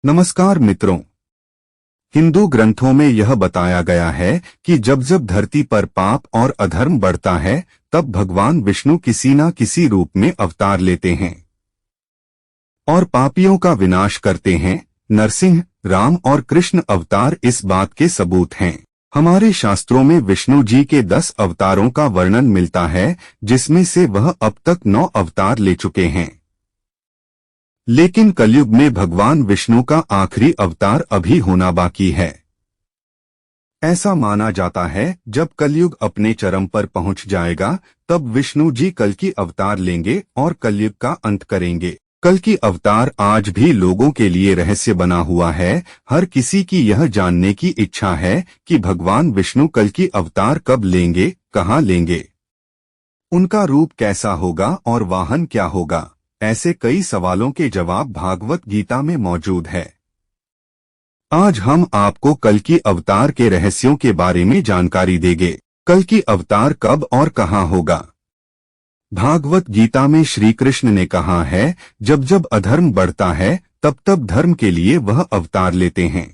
नमस्कार मित्रों। हिंदू ग्रंथों में यह बताया गया है कि जब जब धरती पर पाप और अधर्म बढ़ता है तब भगवान विष्णु किसी न किसी रूप में अवतार लेते हैं और पापियों का विनाश करते हैं। नरसिंह, राम और कृष्ण अवतार इस बात के सबूत हैं। हमारे शास्त्रों में विष्णु जी के 10 अवतारों का वर्णन मिलता है, जिसमें से वह अब तक 9 अवतार ले चुके हैं। लेकिन कलयुग में भगवान विष्णु का आखिरी अवतार अभी होना बाकी है। ऐसा माना जाता है जब कलयुग अपने चरम पर पहुंच जाएगा तब विष्णु जी कल की अवतार लेंगे और कलयुग का अंत करेंगे। कल की अवतार आज भी लोगों के लिए रहस्य बना हुआ है। हर किसी की यह जानने की इच्छा है कि भगवान विष्णु कल की अवतार कब लेंगे, कहाँ लेंगे, उनका रूप कैसा होगा और वाहन क्या होगा। ऐसे कई सवालों के जवाब भागवत गीता में मौजूद है। आज हम आपको कल की अवतार के रहस्यों के बारे में जानकारी देंगे। कल की अवतार कब और कहाँ होगा। भागवत गीता में श्री कृष्ण ने कहा है, जब जब अधर्म बढ़ता है तब तब धर्म के लिए वह अवतार लेते हैं।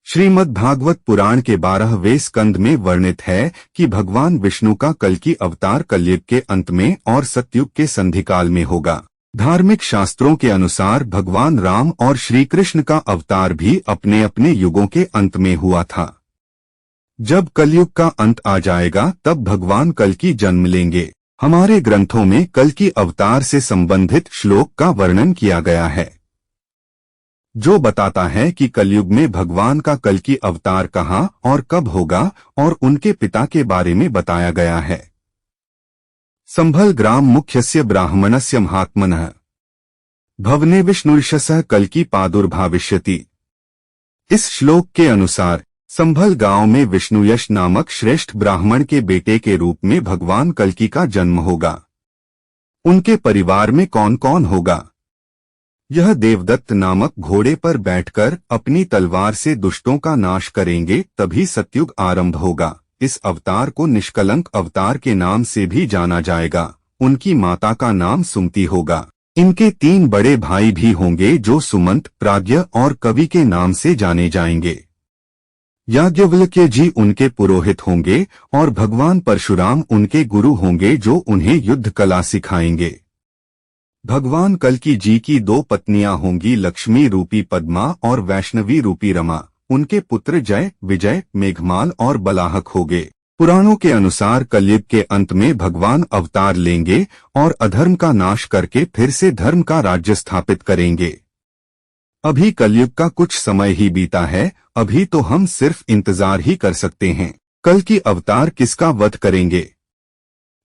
श्रीमद् भागवत पुराण के 12वें स्कंद में वर्णित है कि भगवान विष्णु का कल की अवतार कलयुग के अंत में और सतयुग के संधिकाल में होगा। धार्मिक शास्त्रों के अनुसार भगवान राम और श्री कृष्ण का अवतार भी अपने अपने युगों के अंत में हुआ था। जब कलयुग का अंत आ जाएगा तब भगवान कल की जन्म लेंगे। हमारे ग्रंथों में कल की अवतार से संबंधित श्लोक का वर्णन किया गया है, जो बताता है कि कलयुग में भगवान का कल की अवतार कहाँ और कब होगा और उनके पिता के बारे में बताया गया है। संभल ग्राम मुख्यस्य ब्राह्मणस्य महात्मनः भवने विष्णुर्षसः कल की प्रादुर्भाविष्यति। इस श्लोक के अनुसार संभल गांव में विष्णुयश नामक श्रेष्ठ ब्राह्मण के बेटे के रूप में भगवान कल्कि का जन्म होगा। उनके परिवार में कौन कौन होगा? यह देवदत्त नामक घोड़े पर बैठकर अपनी तलवार से दुष्टों का नाश करेंगे, तभी सतयुग आरंभ होगा। इस अवतार को निष्कलंक अवतार के नाम से भी जाना जाएगा। उनकी माता का नाम सुमति होगा। इनके 3 बड़े भाई भी होंगे जो सुमंत, प्राज्ञ और कवि के नाम से जाने जाएंगे। याज्ञवल्क्य जी उनके पुरोहित होंगे और भगवान परशुराम उनके गुरु होंगे जो उन्हें युद्ध कला सिखाएंगे। भगवान कल्कि जी की 2 पत्नियां होंगी, लक्ष्मी रूपी पद्मा और वैष्णवी रूपी रमा। उनके पुत्र जय, विजय, मेघमाल और बलाहक होंगे। पुराणों के अनुसार कलयुग के अंत में भगवान अवतार लेंगे और अधर्म का नाश करके फिर से धर्म का राज्य स्थापित करेंगे। अभी कलयुग का कुछ समय ही बीता है, अभी तो हम सिर्फ इंतजार ही कर सकते हैं। कल की अवतार किसका वध करेंगे?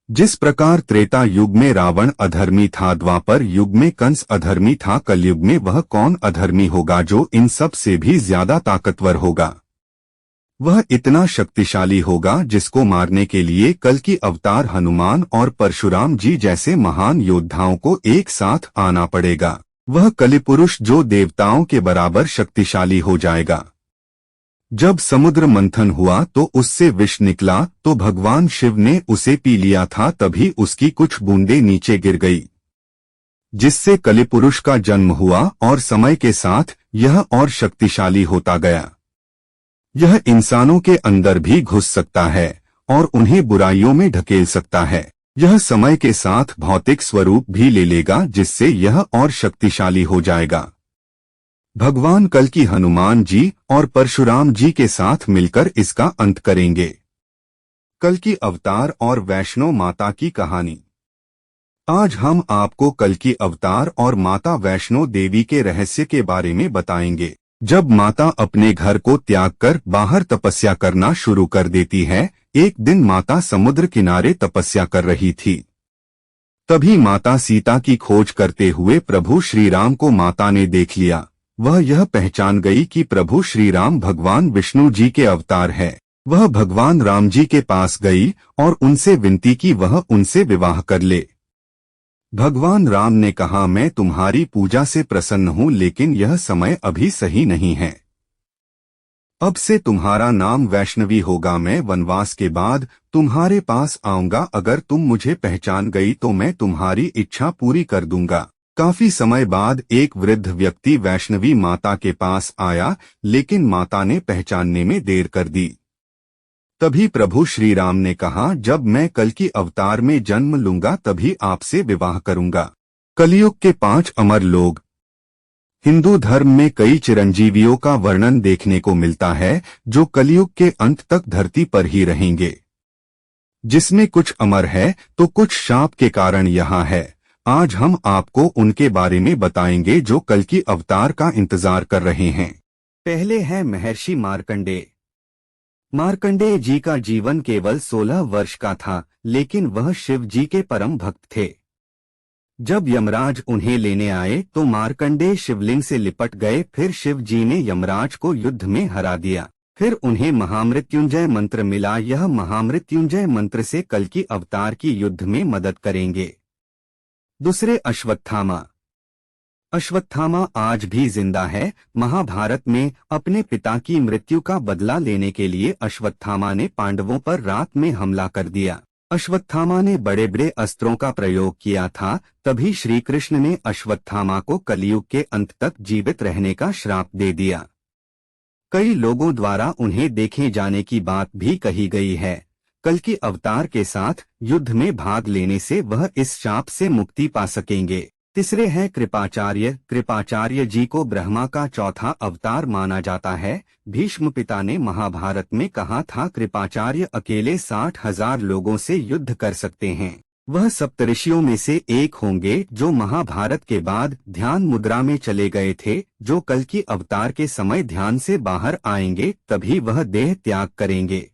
जिस प्रकार त्रेता युग में रावण अधर्मी था, द्वापर युग में कंस अधर्मी था, कलयुग में वह कौन अधर्मी होगा जो इन सब से भी ज्यादा ताकतवर होगा? वह इतना शक्तिशाली होगा जिसको मारने के लिए कल की अवतार हनुमान और परशुराम जी जैसे महान योद्धाओं को एक साथ आना पड़ेगा। वह कलिपुरुष जो देवताओं के बराबर शक्तिशाली हो जाएगा। जब समुद्र मंथन हुआ तो उससे विष निकला तो भगवान शिव ने उसे पी लिया था, तभी उसकी कुछ बूंदें नीचे गिर गई, जिससे कलिपुरुष का जन्म हुआ और समय के साथ यह और शक्तिशाली होता गया। यह इंसानों के अंदर भी घुस सकता है और उन्हें बुराइयों में ढकेल सकता है। यह समय के साथ भौतिक स्वरूप भी ले लेगा, जिससे यह और शक्तिशाली हो जाएगा। भगवान कल्कि हनुमान जी और परशुराम जी के साथ मिलकर इसका अंत करेंगे। कल्कि अवतार और वैष्णो माता की कहानी। आज हम आपको कल्कि अवतार और माता वैष्णो देवी के रहस्य के बारे में बताएंगे। जब माता अपने घर को त्याग कर बाहर तपस्या करना शुरू कर देती है, एक दिन माता समुद्र किनारे तपस्या कर रही थी। तभी माता सीता की खोज करते हुए प्रभु श्री राम को माता ने देख लिया। वह यह पहचान गई कि प्रभु श्री राम भगवान विष्णु जी के अवतार है। वह भगवान राम जी के पास गई और उनसे विनती की वह उनसे विवाह कर ले। भगवान राम ने कहा, मैं तुम्हारी पूजा से प्रसन्न हूँ, लेकिन यह समय अभी सही नहीं है। अब से तुम्हारा नाम वैष्णवी होगा। मैं वनवास के बाद तुम्हारे पास आऊंगा। अगर तुम मुझे पहचान गई तो मैं तुम्हारी इच्छा पूरी कर दूंगा। काफी समय बाद एक वृद्ध व्यक्ति वैष्णवी माता के पास आया, लेकिन माता ने पहचानने में देर कर दी। तभी प्रभु श्री राम ने कहा, जब मैं कल की अवतार में जन्म लूंगा तभी आपसे विवाह करूंगा। कलयुग के 5 अमर लोग। हिंदू धर्म में कई चिरंजीवियों का वर्णन देखने को मिलता है, जो कलयुग के अंत तक धरती पर ही रहेंगे, जिसमें कुछ अमर है तो कुछ शाप के कारण यहाँ है। आज हम आपको उनके बारे में बताएंगे जो कल की अवतार का इंतजार कर रहे हैं। पहले है महर्षि मार्कंडेय। मार्कंडेय जी का जीवन केवल 16 वर्ष का था, लेकिन वह शिव जी के परम भक्त थे। जब यमराज उन्हें लेने आए तो मार्कंडेय शिवलिंग से लिपट गए। फिर शिव जी ने यमराज को युद्ध में हरा दिया। फिर उन्हें महामृत्युंजय मंत्र मिला। यह महामृत्युंजय मंत्र से कल की अवतार की युद्ध में मदद करेंगे। दूसरे अश्वत्थामा। अश्वत्थामा आज भी जिंदा है। महाभारत में अपने पिता की मृत्यु का बदला लेने के लिए अश्वत्थामा ने पांडवों पर रात में हमला कर दिया। अश्वत्थामा ने बड़े बड़े अस्त्रों का प्रयोग किया था। तभी श्री कृष्ण ने अश्वत्थामा को कलयुग के अंत तक जीवित रहने का श्राप दे दिया। कई लोगों द्वारा उन्हें देखे जाने की बात भी कही गई है। कल की अवतार के साथ युद्ध में भाग लेने से वह इस शाप से मुक्ति पा सकेंगे। तीसरे हैं कृपाचार्य। कृपाचार्य जी को ब्रह्मा का चौथा अवतार माना जाता है। भीष्म पिता ने महाभारत में कहा था, कृपाचार्य अकेले 60,000 लोगों से युद्ध कर सकते हैं। वह सप्तऋषियों में से एक होंगे जो महाभारत के बाद ध्यान मुद्रा में चले गए थे। जो कल की अवतार के समय ध्यान से बाहर आएंगे तभी वह देह त्याग करेंगे।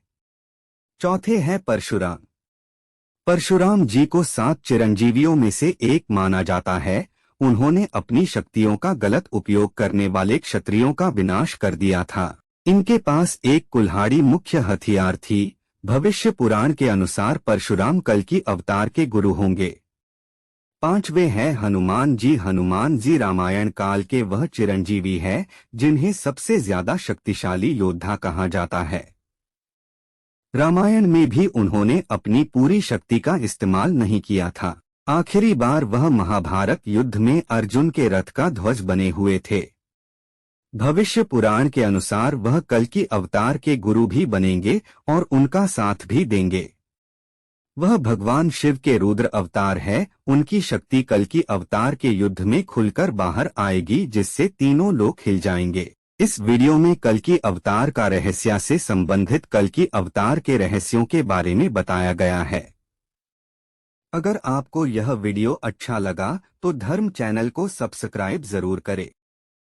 चौथे हैं परशुराम। परशुराम जी को 7 चिरंजीवियों में से एक माना जाता है। उन्होंने अपनी शक्तियों का गलत उपयोग करने वाले क्षत्रियों का विनाश कर दिया था। इनके पास एक कुल्हाड़ी मुख्य हथियार थी। भविष्य पुराण के अनुसार परशुराम कल की अवतार के गुरु होंगे। पांचवे हैं हनुमान जी। हनुमान जी रामायण काल के वह चिरंजीवी है जिन्हें सबसे ज्यादा शक्तिशाली योद्धा कहा जाता है। रामायण में भी उन्होंने अपनी पूरी शक्ति का इस्तेमाल नहीं किया था। आखिरी बार वह महाभारत युद्ध में अर्जुन के रथ का ध्वज बने हुए थे। भविष्य पुराण के अनुसार वह कल की अवतार के गुरु भी बनेंगे और उनका साथ भी देंगे। वह भगवान शिव के रुद्र अवतार है। उनकी शक्ति कल की अवतार के युद्ध में खुलकर बाहर आएगी, जिससे तीनों लोग हिल जाएंगे। इस वीडियो में कल की अवतार का रहस्य से संबंधित कल की अवतार के रहस्यों के बारे में बताया गया है। अगर आपको यह वीडियो अच्छा लगा तो धर्म चैनल को सब्सक्राइब जरूर करें।